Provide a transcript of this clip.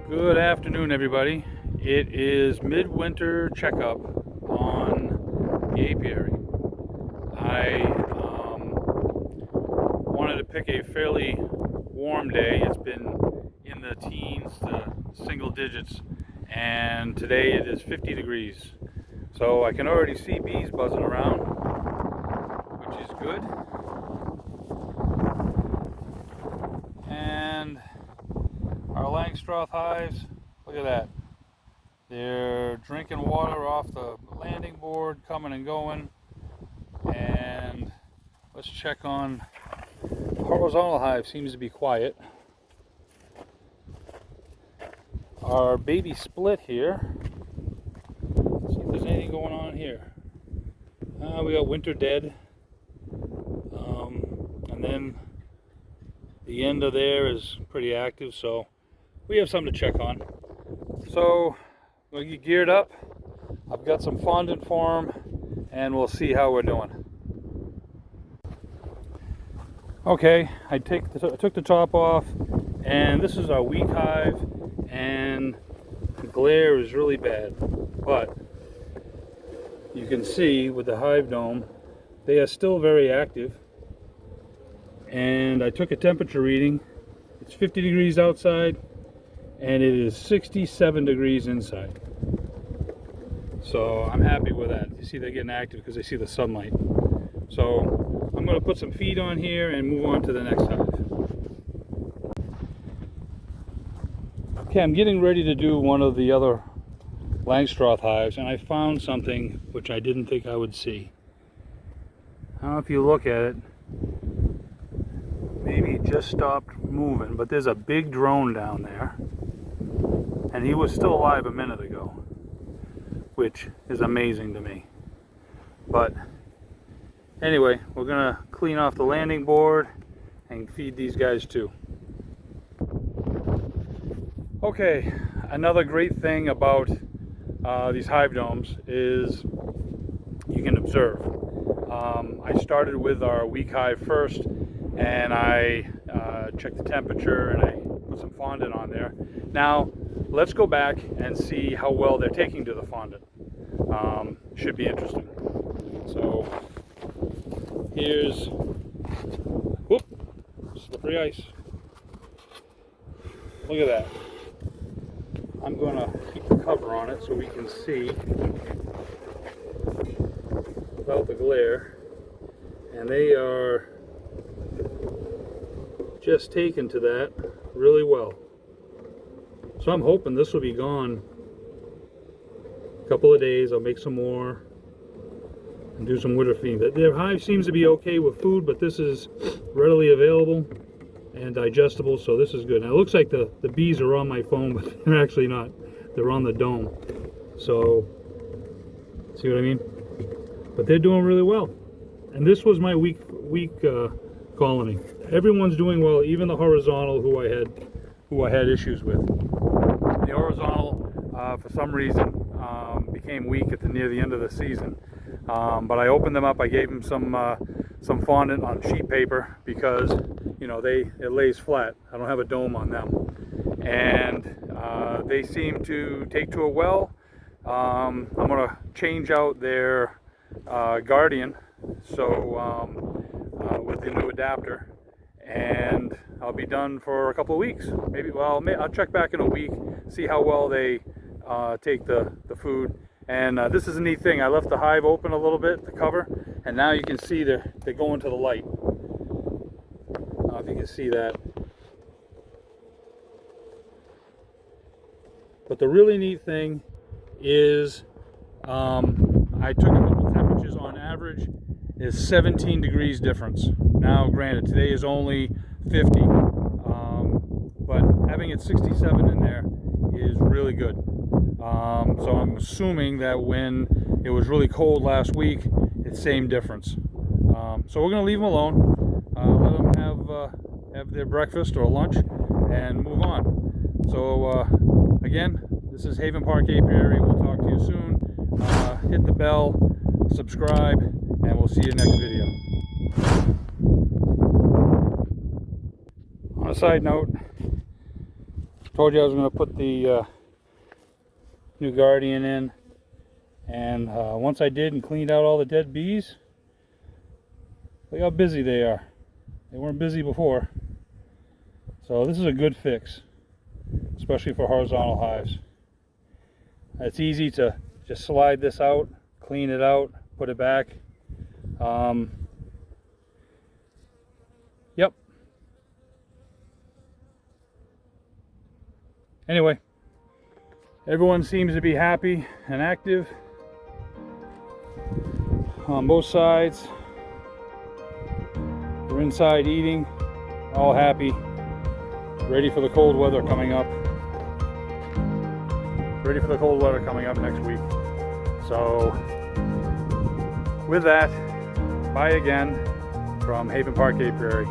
Good afternoon, everybody. It is midwinter checkup on the apiary. I wanted to pick a fairly warm day. It's been in the teens to single digits, and today it is 50 degrees. So I can already see bees buzzing around, which is good. And our Langstroth hives, look at that. They're drinking water off the landing board, coming and going. And let's check on horizontal hive. Seems to be quiet. Our baby split here. Let's see if there's anything going on here. We got winter dead. And then the end of there is pretty active, so we have something to check on. So we'll get geared up. I've got some fondant for them, and we'll see how we're doing. Okay, I took the top off, and this is our weak hive, and the glare is really bad. But you can see with the hive dome, they are still very active. And I took a temperature reading. It's 50 degrees outside, and it is 67 degrees inside. So I'm happy with that. You see they're getting active because they see the sunlight. So I'm going to put some feed on here and move on to the next hive. Okay, I'm getting ready to do one of the other Langstroth hives, and I found something which I didn't think I would see. I don't know if you look at it. Maybe he just stopped moving, but there's a big drone down there, and he was still alive a minute ago, which is amazing to me. But anyway, we're gonna clean off the landing board and feed these guys too. Okay, another great thing about these hive domes is you can observe. I started with our weak hive first, and I checked the temperature, and I put some fondant on there. Now let's go back and see how well they're taking to the fondant. Should be interesting. So here's, whoop, slippery ice. Look at that. I'm going to keep the cover on it so we can see without the glare. And they are just taken to that really well. So I'm hoping this will be gone a couple of days. I'll make some more and do some winter feeding. Their hive seems to be okay with food, but this is readily available and digestible, so this is good. Now it looks like the bees are on my phone, but they're actually not. They're on the dome. So see what I mean? But they're doing really well. And this was my weak colony. Everyone's doing well, even the horizontal who I had issues with. The horizontal, for some reason, became weak near the end of the season. But I opened them up. I gave them some fondant on sheet paper because you know it lays flat. I don't have a dome on them, and they seem to take to it well. I'm going to change out their Guardian, so with the new adapter, and I'll be done for a couple of weeks. Maybe, well, I'll check back in a week, see how well they take the food. And this is a neat thing. I left the hive open a little bit, the cover, and now you can see they're going to the light. I don't know if you can see that. But the really neat thing is I took a couple temperatures. On average is 17 degrees difference. Now granted, today is only 50, but having it 67 in there is really good. So I'm assuming that when it was really cold last week, it's same difference. So we're going to leave them alone, let them have their breakfast or lunch, and move on. So again, this is Haven Park Apiary. We'll talk to you soon. Hit the bell, subscribe, and we'll see you next video. On a side note, Told you I was going to put the new Guardian in, and once I did and cleaned out all the dead bees, look how busy they are. They weren't busy before. So this is a good fix, especially for horizontal hives. It's easy to just slide this out, clean it out, put it back. Yep. Anyway, everyone seems to be happy and active on both sides. We're inside eating, all happy, ready for the cold weather coming up. Ready for the cold weather coming up next week. So, with that, bye again from Haven Park Apiary.